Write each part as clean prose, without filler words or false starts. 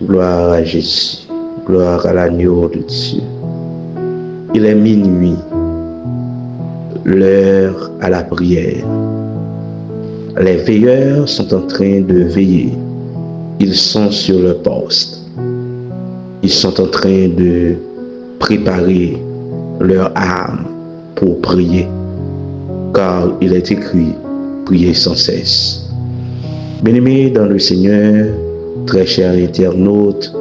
Gloire à Jésus. Gloire à l'agneau de Dieu. Il est minuit, l'heure à la prière. Les veilleurs sont en train de veiller. Ils sont sur le poste. Ils sont en train de préparer leur âme pour prier. Car il est écrit, priez sans cesse. Bien-aimés dans le Seigneur, très chers internautes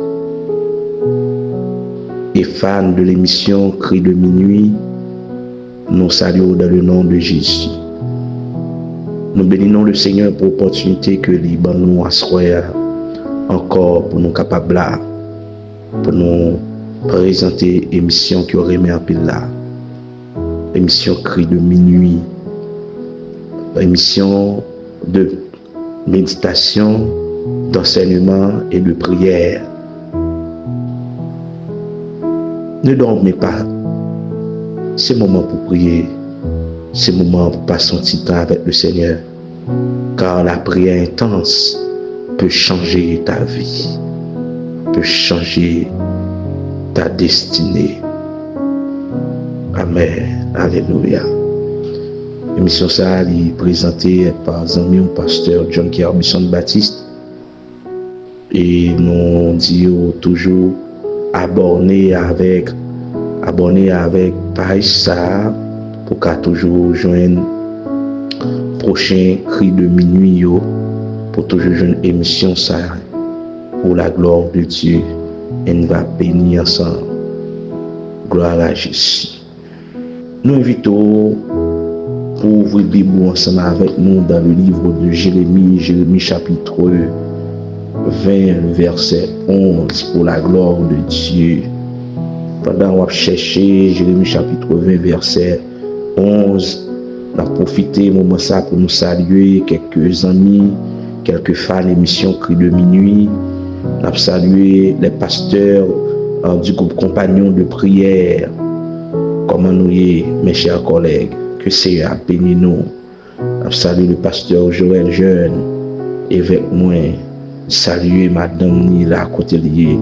et fans de l'émission Cri de minuit, nous saluons dans le nom de Jésus. Nous bénissons le Seigneur pour l'opportunité que Liban nous assoit encore pour nous capables là, pour nous présenter l'émission qui aurait mis en pile là. L'émission Cri de minuit, l'émission de méditation, d'enseignement et de prière. Ne dormez pas. C'est le moment pour prier. C'est le moment pour passer un petit temps avec le Seigneur. Car la prière intense peut changer ta vie, peut changer ta destinée. Amen. Alléluia. L'émission ça est présentée par Zamion pasteur John Kerbison Baptiste. Et nous disons toujours abonner avec page ça pour qu'à toujours joindre prochain cri de minuit yo, pour toujours joindre émission ça pour la gloire de Dieu et nous va bénir ensemble. Gloire à Jésus. Nous invitons pour ouvrir la Bible ensemble avec nous dans le livre de Jérémie chapitre 20, verset 11, pour la gloire de Dieu. Pendant qu'on va chercher Jérémie chapitre 20, verset 11, on a profité de moment ça pour nous saluer quelques amis, quelques fans d'émission Cri de minuit. On a salué les pasteurs du groupe Compagnons de prière. Comment nous y mes chers collègues, que c'est à bénir nous. On a salué le pasteur Joël Jeune, évêque moi. Saluer madame Nila à côté lié.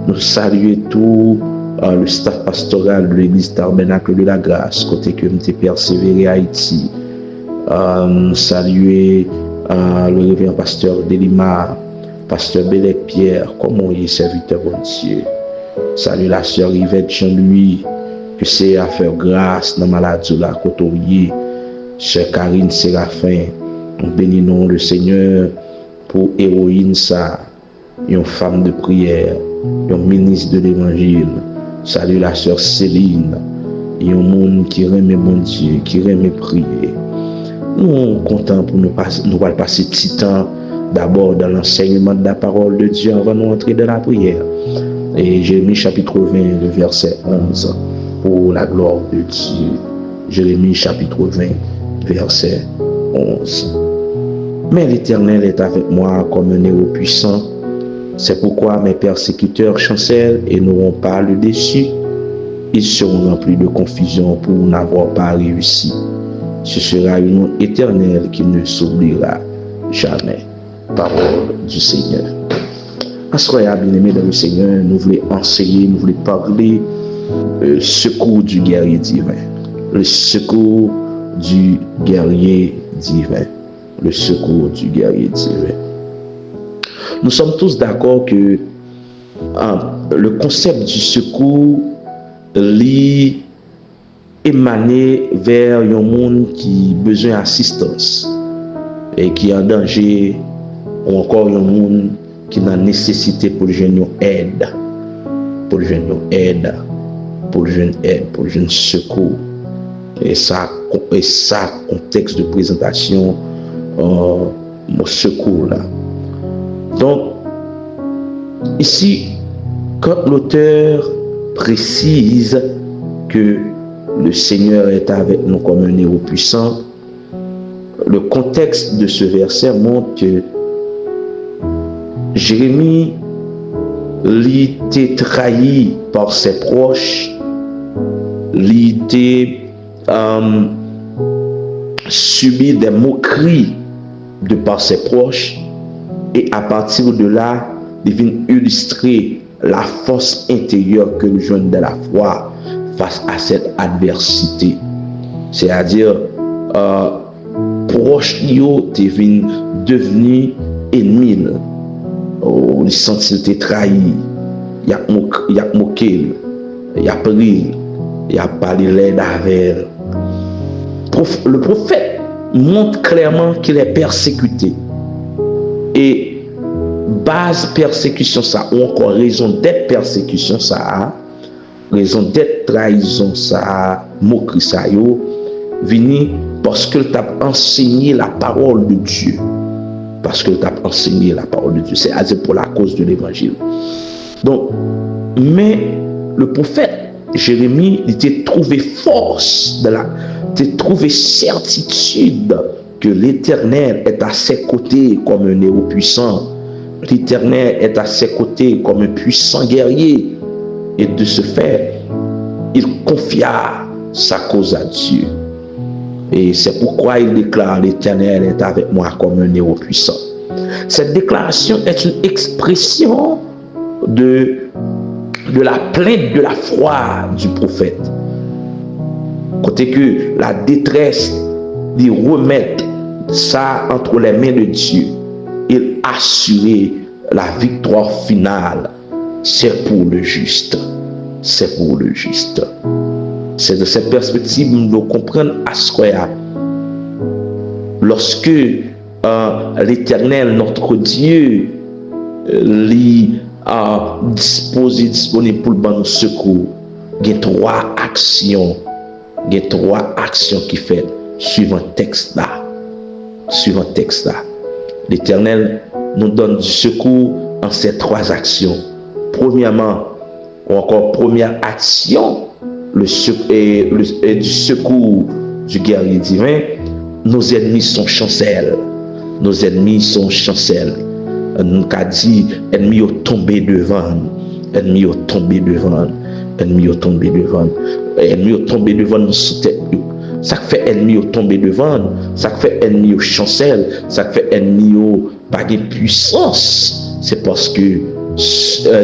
Nous saluer tout le staff pastoral de l'église Tabernacle de la Grâce, côté que nous avons persévéré à Haïti. Nous saluer le révérend pasteur Delima, pasteur Bélec Pierre, comment il est serviteur de Dieu. Salut la sœur Yvette Jean-Louis, que c'est à faire grâce dans la maladie de la côté. Sœur Karine Séraphin, nous bénissons le Seigneur pour héroïne ça, une femme de prière, un ministre de l'évangile. Salut la sœur Céline, un monde qui aime bon Dieu, qui aime prier. Nous sommes contents pour nous passer petit temps d'abord dans l'enseignement de la parole de Dieu avant de nous entrer dans la prière. Et Jérémie chapitre 20, le verset 11, pour la gloire de Dieu. Jérémie chapitre 20, verset 11. Mais l'Éternel est avec moi comme un héros puissant. C'est pourquoi mes persécuteurs chancellent et n'auront pas le déçu. Ils seront remplis de confusion pour n'avoir pas réussi. Ce sera une honte éternelle qui ne s'oubliera jamais. Parole du Seigneur. Assoyez bien-aimés dans le Seigneur, nous voulons enseigner, nous voulons parler le secours du guerrier divin. Le secours du guerrier divin. Le secours du guerrier divin. Nous sommes tous d'accord que le concept du secours est émané vers un monde qui a besoin d'assistance et qui est en danger, ou encore un monde qui a nécessité pour joindre aide, pour joindre secours. Et ça, contexte de présentation, mon secours là. Donc, ici, quand l'auteur précise que le Seigneur est avec nous comme un héros puissant, le contexte de ce verset montre que Jérémie était trahi par ses proches, était subi des moqueries de par ses proches, et à partir de là, il vient illustrer la force intérieure que nous joignons de la foi face à cette adversité. C'est-à-dire, proche yo te vin devenu ennemi. Oh, il sentit te trahi. Il a moqué, il a pris, il a parlé l'aide avec. Le prophète montre clairement qu'il est persécuté. Et base persécution ça, ou encore raison d'être persécution ça, raison d'être trahison ça, moquerie ça, yo, vini parce que tu as enseigné la parole de Dieu. Parce que tu as enseigné la parole de Dieu. C'est-à-dire pour la cause de l'évangile. Donc, mais le prophète Jérémie, il t'a trouvé force, il t'a trouvé certitude que l'Éternel est à ses côtés comme un héros puissant. L'Éternel est à ses côtés comme un puissant guerrier. Et de ce fait, il confia sa cause à Dieu. Et c'est pourquoi il déclare: l'Éternel est avec moi comme un héros puissant. Cette déclaration est une expression de la plainte de la foi du prophète. Côté que la détresse d'y remettre ça entre les mains de Dieu, il assurait la victoire finale. C'est pour le juste. C'est pour le juste. C'est de cette perspective que nous devons comprendre à ce qu'il y a. Lorsque l'Éternel, notre Dieu, lui a disponible pour le bon secours, il y a trois actions qui fait suivant le texte là. L'Éternel nous donne du secours en ces trois actions. Premièrement, ou encore première action, du secours du guerrier divin, nos ennemis sont chancelles. Nos ennemis sont chancelles. Nous avons dit, ennemis ont tombé devant. Ennemis ont tombé devant. Ennemis ont tombé devant. Ennemis ont tombé devant nous sous tête. Ça fait ennemis ont tombé devant. Ça fait ennemis ont chancelles. Ça fait ennemis ont pas de puissance. C'est parce que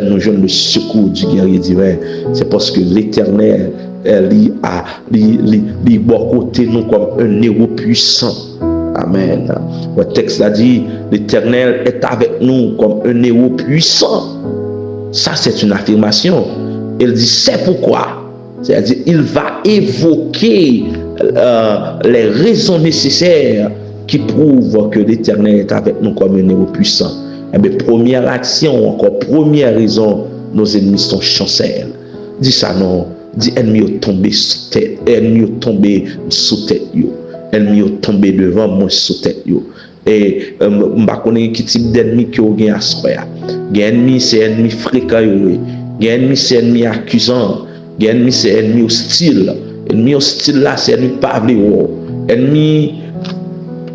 nous jouons le secours du guerrier divin. C'est parce que l'Éternel lui bon côté nous comme un héros puissant. Amen. Le texte a dit: l'Éternel est avec nous comme un héros puissant. Ça, c'est une affirmation. Il dit: c'est pourquoi. C'est-à-dire, il va évoquer les raisons nécessaires qui prouvent que l'Éternel est avec nous comme un héros puissant. Eh bien, première action, encore première raison, nos ennemis sont chancelles. Dis ça non. Dis ennemis ont tombé sous tête. Ennemis ont tombé sous tête. Ennemis ont tombé devant moi sous tête. Et je ne sais pas quel type d'ennemi qui ont gagné à ce moment-là. L'ennemi, c'est ennemi fréquent. L'ennemi, c'est ennemi accusant. L'ennemi, c'est ennemi hostile. Ennemi hostile là, c'est ennemi pavlé. Ennemi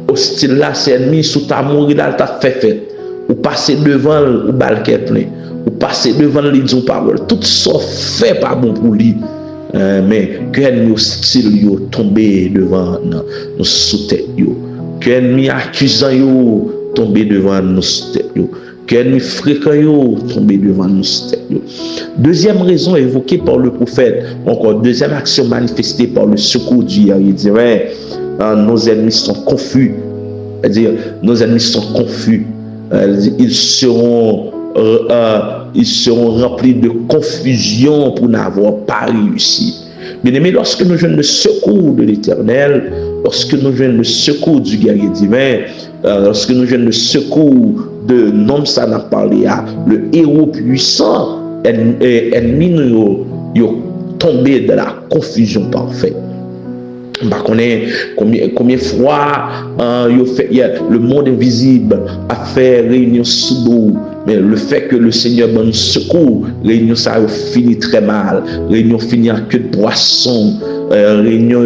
hostile là, c'est ennemi sous ta mourir là, t'as fait. Ou passer devant le balquet plein, ou passer devant les disons paroles, tout ça fait pas bon pour lui. Mais que l'ennemi hostile yo tombé devant nous sous tête yo, que l'ennemi accusant yo tombé devant nous sous tête yo, que l'ennemi fréquent yo tombé devant nous sous tête yo. Deuxième raison évoquée par le prophète, encore deuxième action manifestée par le secours du guerrier divin, nos ennemis sont confus. C'est-à-dire, nos ennemis sont confus. Ils seront remplis de confusion pour n'avoir pas réussi. Bien aimé, lorsque nous jouons le secours de l'Éternel, lorsque nous jouons le secours du guerrier divin, lorsque nous jouons le secours de nom ça n'a parlé à le héros puissant, ennemi nous tombé de la confusion parfaite. Bah, combien de fois le monde invisible a fait réunion sous l'eau, mais le fait que le Seigneur donne secours, réunion ça a fini très mal, réunion fini en queue de poisson, réunion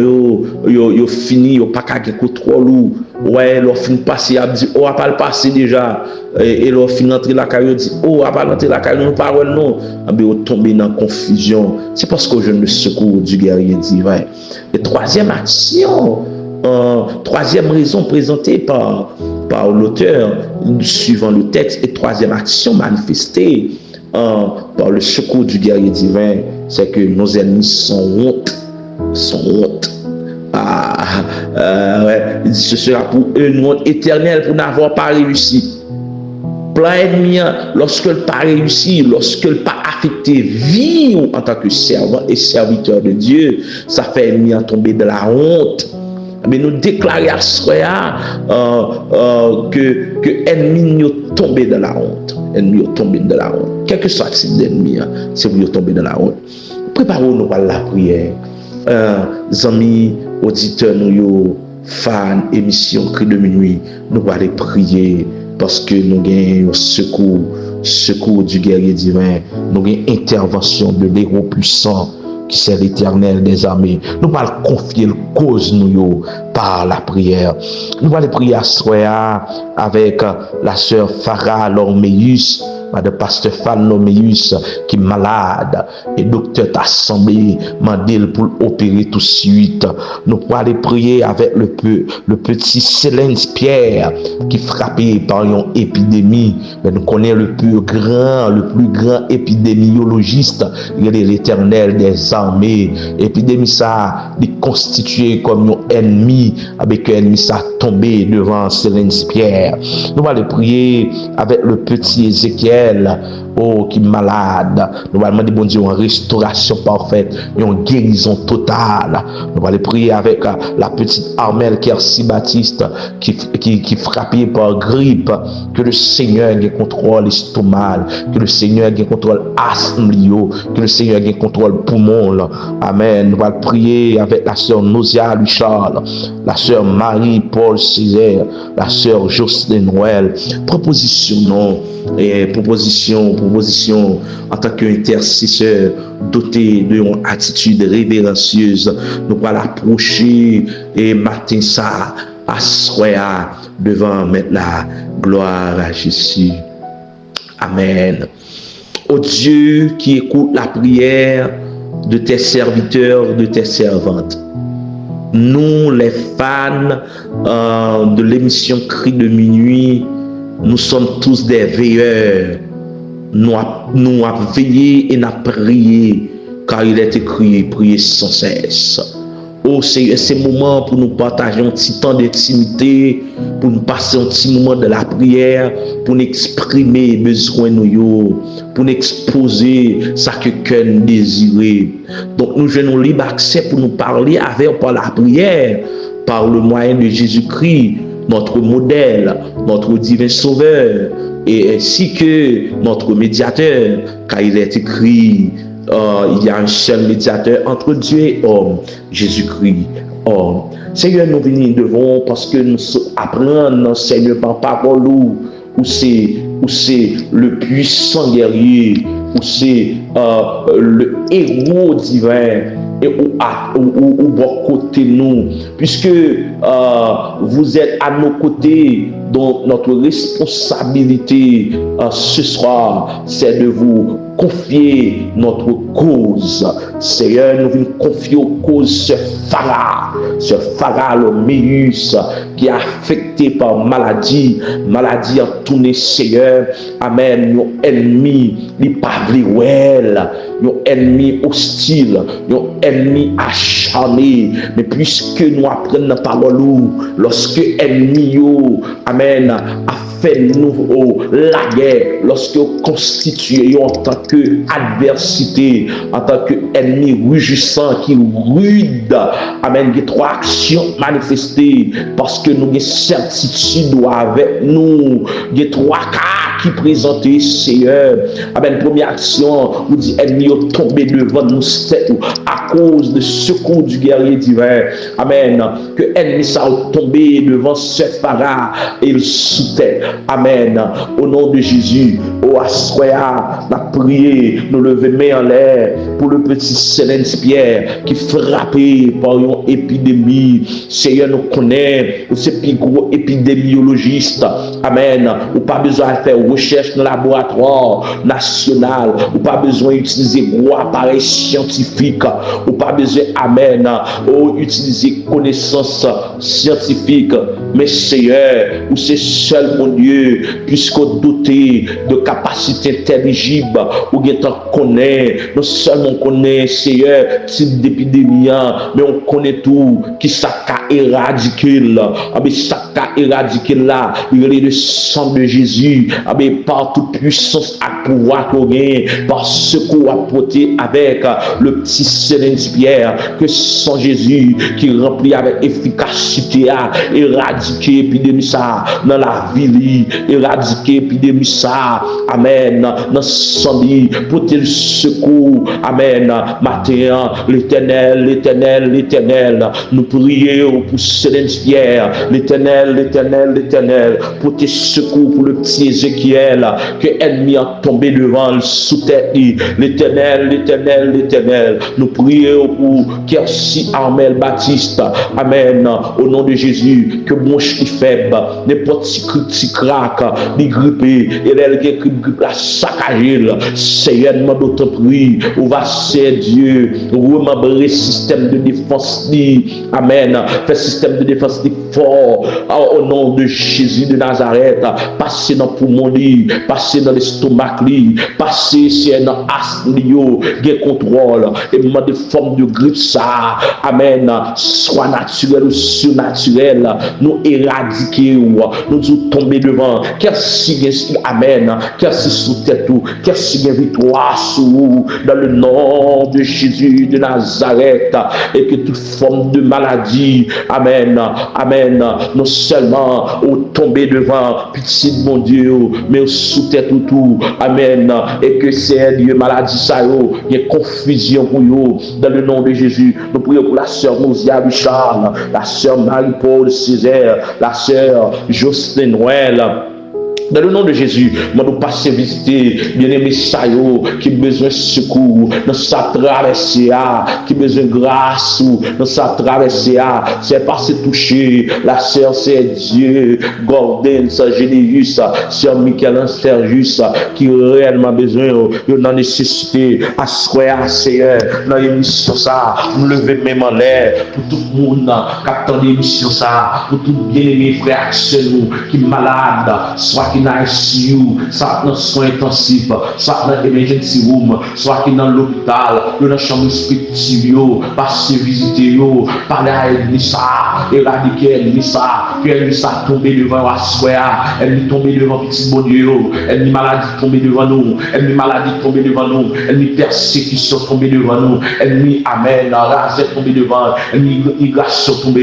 yo fini yo pas qu'à trop lourd, ouais leur fin passer a dit oh a pas le passer déjà, et leur fin entrer la caillou dit oh a pas entrer la caillou non parole non, ben yo tomber dans confusion. C'est parce que je ne secours du guerrier divin. Et troisième action, troisième raison présentée par par l'auteur, suivant le texte. Et troisième action manifestée par le secours du guerrier divin, c'est que nos ennemis sont honte. Ouais. Ce sera pour eux une honte éternelle pour n'avoir pas réussi. Plein ennemi, lorsque le pas réussi, lorsque le pas affecté vie en tant que servant et serviteur de Dieu, ça fait ennemi tomber de la honte. Mais nous déclarons à ce que ennemi est tombé de la honte. Ennemi est tombé de la honte. Quel que soit type d'ennemi, c'est vous tomber de la honte. Préparons-nous par la prière. Amis, auditeurs, nous, fans, émission Cri de minuit, nous allons prier parce que nous avons secours du guerrier divin, nous avons intervention de l'héros puissant qui c'est l'Éternel des armées. Nous allons confier le cause nous par la prière. Nous allons prier à Soya avec la sœur Farah Lormeus, de pasteur Fan Lormeus qui est malade et docteur Tassambe mandil pour opérer tout de suite. Nous allons prier avec le petit Célence Pierre qui est frappé par une épidémie. Mais nous connaissons le plus grand épidémiologiste, il est l'Éternel des armées. Épidémie ça est constituée comme un ennemi, avec un ennemi ça tombé devant Célence Pierre. Nous allons prier avec le petit Ézéchiel qui est malade. Nous allons demander bon Dieu une restauration parfaite, une guérison totale. Nous allons prier avec la petite Armelle Kersi Baptiste qui est frappée par grippe. Que le Seigneur ait contrôle estomac, que le Seigneur ait contrôle asthme, que le Seigneur ait contrôle poumon. Amen. Nous allons prier avec la sœur Nosia Louis Charles, la sœur Marie-Paul Césaire, la sœur Jocelyne Noël. Proposition en tant qu'intercesseur doté d'une attitude révérencieuse, nous allons approcher et matin ça à soya devant mettre la gloire à Jésus. Amen. Ô Dieu qui écoute la prière de tes serviteurs, de tes servantes, nous les fans de l'émission Cri de minuit, nous sommes tous des veilleurs. Nous avons veillé et nous avons prié, car il est écrit, prier sans cesse. Oh Seigneur, c'est le moment pour nous partager un petit temps d'intimité, pour nous passer un petit moment de la prière, pour nous exprimer besoin nous, pour nous exposer ce que cœur nous désire. Donc nous avons libre accès pour nous parler avec par la prière, par le moyen de Jésus-Christ, notre modèle, notre divin sauveur, et ainsi que notre médiateur, car il est écrit, il y a un seul médiateur entre Dieu et homme, Jésus-Christ, homme. Seigneur, nous venons devant parce que nous apprenons, Seigneur, par parole où c'est le puissant guerrier, où c'est le héros divin, et au bon côté nous, puisque vous êtes à nos côtés, donc notre responsabilité ce soir, c'est de vous confier notre cause. Seigneur, nous venons confier aux causes ce Farah Lormeus qui est affecté par maladie en tournée, Seigneur. Amen. Nos ennemis, les pavliwell, nos ennemis hostiles, nos ennemis acharnés. Mais puisque nous apprenons la parole, lorsque ennemi, amen, a fait nous la guerre, lorsque constitué en tant que adversité, en tant que ennemi rugissant qui rude, amen, il y a trois actions manifestées parce que nous avons certitude avec nous, il y a trois cas qui présentent, Seigneur. Amen. Première action, vous dit ennemi est tombé devant nous à cause du secours du guerrier divin. Amen. Que ennemi ça a tombé devant ce Farah et il sautait. Amen. Au nom de Jésus, au Assoya, la prière, nous lever main en l'air pour le petit Célence Pierre qui frappé par une épidémie. Seigneur, nous connaît, c'est plus gros épidémiologiste. Amen. Ou pas besoin de faire recherche dans le laboratoire national. Ou pas besoin d'utiliser gros appareil scientifique. Ou pas besoin, amen, ou utiliser connaissance scientifique. Mais Seigneur, ou c'est seul, mon Dieu, puisqu'on doté de capacités intelligibles, ou bien on connaît, non seulement on connaît, Seigneur, type d'épidémie, mais on connaît tout, qui ça a éradiqué là, mais ça a éradiqué là, il est le sang de Jésus, mais par toute puissance à pouvoir qu'on gagne, par ce qu'on a porté avec le petit Célène Pierre, que sans Jésus, qui remplit avec efficacité, à éradiquer l'épidémie ça, dans la ville, éradiquer l'épidémie ça, amen, dans son lit, porter le secours, amen, matin, l'éternel, l'éternel, l'éternel, nous prions pour Célène Pierre, l'éternel, l'éternel, l'éternel, pour tes secours pour le petit Ézéchiel, que l'ennemi a tombé devant le sous-tête, l'éternel, l'éternel, l'éternel, nous prions pour Kersi Armel Baptiste, amen, au nom de Jésus, que mon chi faible, n'importe qui craque, ni grippé, et elle qui grippe la saccagée, Seigneur, d'autres prix, on va c'est Dieu, remembrer système de défense, amen, fait système de défense fort, au nom de Jésus de Nazareth, passer dans le poumon, passer dans l'estomac, passer dans l'asthme, gain contrôle, et moment de forme de grippe, ça, amen, soit naturel ou surnaturel, nous éradiquer, nous tomber devant, qu'est si amen, qu'est-ce sous tête, qu'est-ce victoire sous, dans le nom de Jésus de Nazareth, et que toute forme de maladie, amen, amen, non seulement au tomber devant, petit mon Dieu, mais sous tête tout, amen, et que c'est Dieu maladie ça, il y a confusion pour vous, dans le nom de Jésus. Nous prions pour la sœur Mosia Richard, la sœur Marie-Paul Césaire, la sœur Jocelyne Noël. Dans le nom de Jésus, nous passons visiter bien-aimé Sayo qui a besoin de secours dans sa traversée, qui a besoin de grâce dans sa traversée. C'est passé toucher la sœur, c'est Dieu, Gordon, sa Généus, sœur Michael Sergius, qui a réellement besoin de la nécessité à soir, Seigneur, dans l'émission ça, nous lever même en l'air pour tout le monde qui attend l'émission ça, pour tout bien-aimé frère nous qui est malade, soit qui dans ICU, soit dans soins intensifs, soit dans emergency room, soit qui dans l'hôpital, dans la chambre respective, passer visiter, parler à Elisa, éradiquer Elisa, que Elisa tombe devant la soeur, elle tombe devant petit bon Dieu, elle maladie tombe devant nous, elle maladie tombe devant nous, elle persécution tombe devant nous, elle amen, rasé tombe devant, elle migration tombe,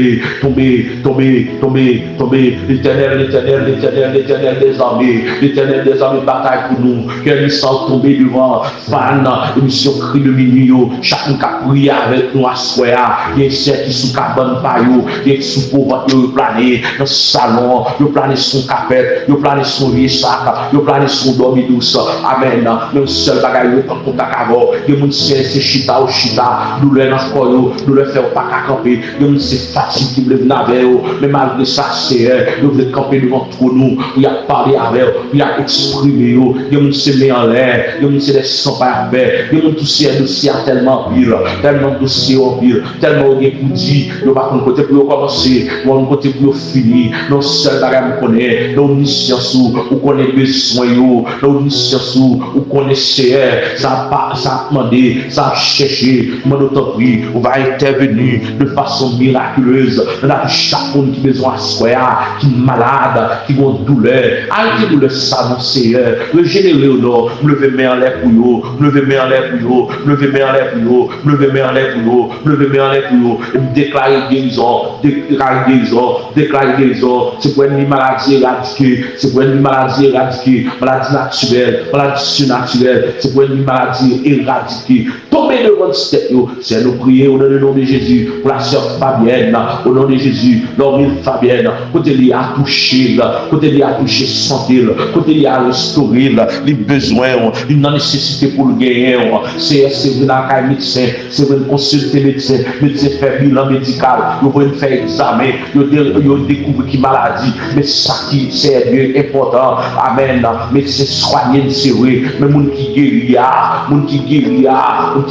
l'éternel, l'éternel, l'éternel, l'éternel des armées, l'éternel des armées bataille pour nous, qu'elle soit tombée devant, fan, émission cri de minuit, chacun qui a prié avec nous à soir, il y a ceux qui sont cabane paillot, il y a sous pauvre plané dans le salon, il plané son capette, il plané son vieux sac, il plané son dormi douce, amen, le seul bagage, il prend contact avant, il y a c'est chita ou chita, douleur dans le corps, douleur faire pas qu'à camper, il y a c'est fatigue qui veut venir avec eux, mais malgré ça, c'est il veut camper devant nous, il a parlé avec eux, il a exprimé eux, il y a se met en l'air, il y a des sons pas avec, il y a dossier tellement pire, tellement dossier pire, tellement bien pour dire, il va pas côté pour commencer, ou côté pour finir, non seul bagage vous connaît, non mission sous, ou connaît besoin yo, non mission sous, ou connaissez, ça pas, ça demander, ça chercher, mon autre prix, on va intervenir de façon miraculeuse, dans la chaque monde qui besoin de soir, qui est malade, qui a une douleur, arrêtez de le savoir, Seigneur, régénérez au nord, levez main en l'air pour vous, levez main en l'air pour vous, levez main en l'air pour vous, levez main en l'air pour vous, levez main en l'air pour vous, et déclarez guérison, déclarez guérison, déclarez guérison, c'est pour une maladie éradiquée, c'est pour une maladie éradiquée, maladie naturelle, maladie surnaturelle, c'est pour une maladie éradiquée. Tombez devant ce tête, c'est nous prier au nom de Jésus, pour la sœur Fabienne, au nom de Jésus, l'homme Fabienne, côté lui a touché, côté lui a touché santé, côté lui a restauré les besoins, une nécessité pour le gagner, c'est venir à la médecin, c'est venir consulter médecin, médecin fait bilan médical, vous pouvez faire examen, ils découvrent qui maladie, mais ça qui c'est Dieu important, amen, mais c'est soigné, c'est vrai, mais moun qui guérit, moun qui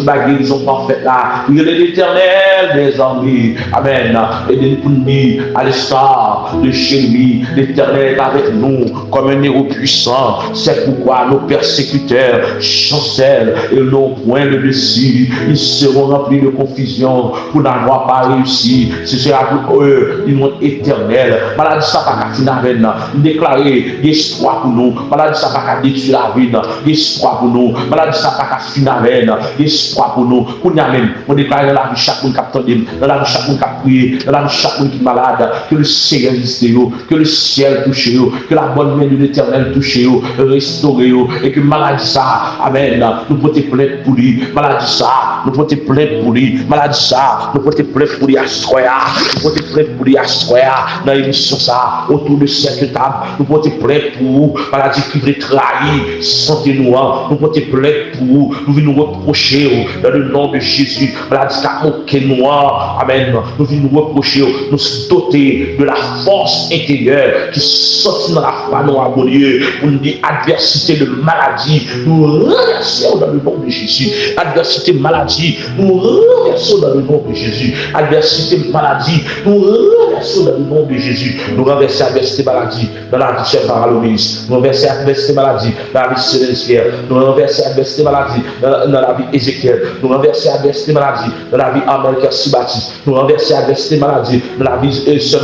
va guérison parfaite là, il est l'Éternel des armées, amen, et de nous dire à l'instar de chez lui, l'Éternel est avec nous comme un héros puissant, c'est pourquoi nos persécuteurs chancellent et n'ont point le dessus, ils seront remplis de confusion pour n'avoir pas réussi, ce sera pour eux une honte éternelle. Maladie ça pas qu'à finir avec nous, déclarer l'espoir pour nous, maladie ça pas qu'à détruire la vie, l'espoir pour nous, maladie ça pas qu'à finir avec nous, l'espoir pour nous, pour nous même, on déclare dans la vie chaque monde qui a tendu, dans la vie chaque monde qui a prié, dans la vie chaque monde qui est malade, que le Seigneur visite, que le ciel touche, que la bonne main de l'Éternel touche, restaure, et que maladie ça, amen, nous porter plainte pour lui, maladie ça, nous porter plainte pour lui, maladie ça, nous porter plainte pour lui à soya, nous porter plainte pour lui à soya, dans l'émission ça, autour de cette table, nous porter plainte pour maladie qui veut trahir, santé noire, nous porter plainte pour nous venons nous reprocher dans le nom de Jésus, maladie qui a moqué noir, amen, nous venons nous reprocher, nous doter de la force intérieure qui sortit dans la foi noire, mon Dieu, pour nous dire adversité de maladie, nous renversons dans le nom de Jésus, adversité maladie, nous renversons dans le nom de Jésus, adversité maladie, nous renversons dans le nom de Jésus, nous renversons adversité maladie dans la vie chère Paralomise, nous renversons adversité maladie dans la vie Célestière, nous renversons adversité maladie dans la vie Ézéchiel, nous renversons adversité maladie dans la vie Amel Kassi-Baptiste, nous renversons adversité maladie dans la vie Sœur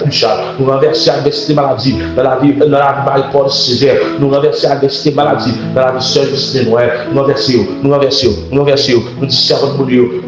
Richard, nous renversons adversité maladie dans la vie Marie-Paul Césaire, nous renversons adversité maladie dans la vie Sœur Justine Noël, nous renversons, nous discernons pour Dieu,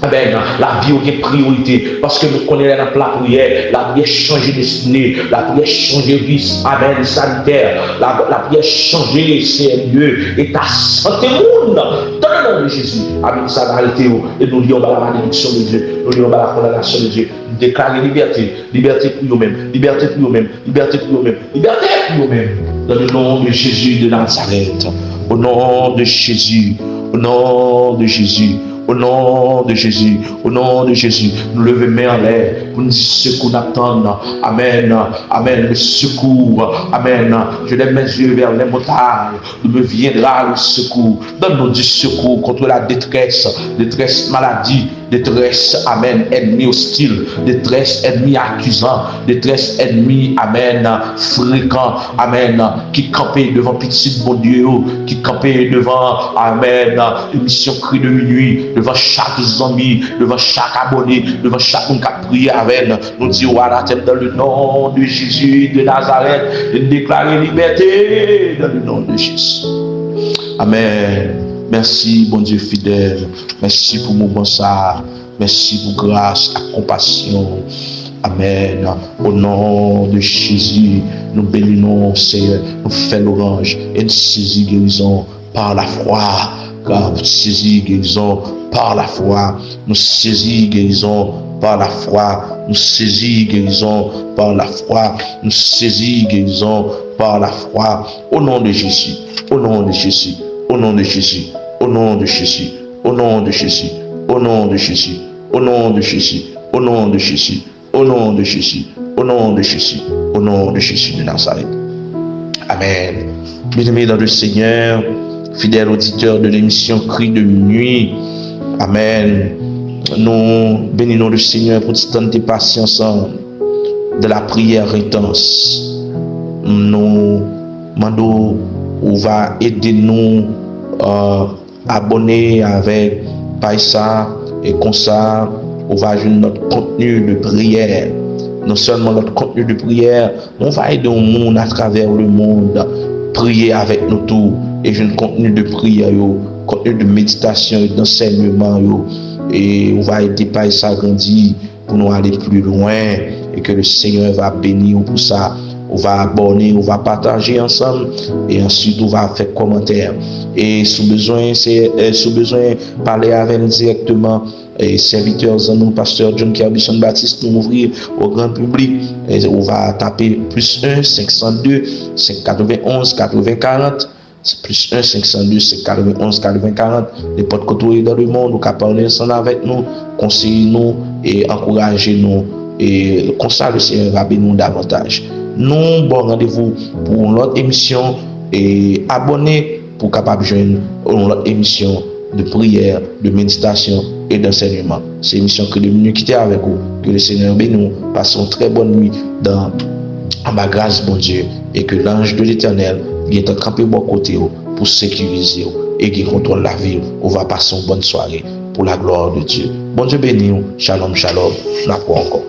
amen, la vie est priorité parce que nous connaissons la prière, la prière changer destinée, la prière changer vie, amen, sanitaire, la prière changer sérieux et ta santé monde dans le nom de Jésus, amen, ça va arrêter et nous lions la malédiction de Dieu, nous lions la condamnation de Dieu, nous déclarons liberté pour nous-mêmes, liberté pour nous-mêmes, liberté pour nous-mêmes, liberté pour nous-mêmes, dans le nom de Jésus de Nazareth, au nom de Jésus, au nom de Jésus. Au nom de Jésus, au nom de Jésus, nous levons main en l'air pour nous dire ce qu'on attend. Amen, amen, le secours, amen. Je lève mes yeux vers les montagnes, d'où me viendra le secours. Donne-nous du secours contre la détresse maladie, détresse, amen, ennemi hostile, détresse, ennemi accusant, détresse, ennemi, amen, fréquent, amen, qui campait devant petit bon Dieu, qui campait devant, amen, émission cri de minuit, devant chaque zombie, devant chaque abonné, devant chaque monde qui a prié avec nous disons voilà, dans le nom de Jésus de Nazareth, de déclarer liberté dans le nom de Jésus. Amen. Merci, bon Dieu fidèle. Merci pour mon bon ça. Merci pour grâce, et compassion. Amen. Au nom de Jésus, nous bénissons, Seigneur. Nous faisons l'orange et nous saisissons guérison par la foi. Car nous saisissons guérison par la foi. Nous saisissons guérison par la foi. Nous saisissons guérison par la foi. Nous saisissons guérison par la foi. Au nom de Jésus. Au nom de Jésus. Au nom de Jésus. Au nom de Jésus, au nom de Jésus, au nom de Jésus, au nom de Jésus, au nom de Jésus, au nom de Jésus, au nom de Jésus, au nom de Jésus de Nazareth. Amen. Bien-aimés dans le Seigneur, fidèles auditeurs de l'émission Cri de minuit, amen. Nous bénissons le Seigneur pour ce temps de patience de la prière intense. Nous demandons où va aider nous abonner avec Païsa et comme ça on va jouer notre contenu de prière, non seulement notre contenu de prière, on va aider le monde à travers le monde prier avec nous tous et jouer un contenu de prière, contenu de méditation et d'enseignement et on va aider Païsa à grandir pour nous aller plus loin et que le Seigneur va bénir pour ça. On va abonner, on va partager ensemble et ensuite on va faire commentaire. Et sous besoin, parler avec nous directement. Et serviteurs en nous, pasteur John Kerbison Baptiste, nous ouvrir au grand public. Et on va taper +1 502 591 80 40. C'est +1 502 591 80 40. Les potes côtoyés dans le monde, nous pouvons parler ensemble avec nous, conseiller nous, et encourager nous et comme ça le Seigneur va bénir nous davantage. Nous bon rendez-vous pour une autre émission et abonnez pour capable joindre une autre émission de prière, de méditation et d'enseignement. C'est une émission que de minutes qui était avec vous. Que le Seigneur bénisse nous. Passons une très bonne nuit dans ma grâce, bon Dieu, et que l'ange de l'Éternel vienne camper bon côté pour sécuriser et qui contrôle la vie. On va passer une bonne soirée pour la gloire de Dieu. Bon Dieu béni, shalom, shalom, n'a pas encore.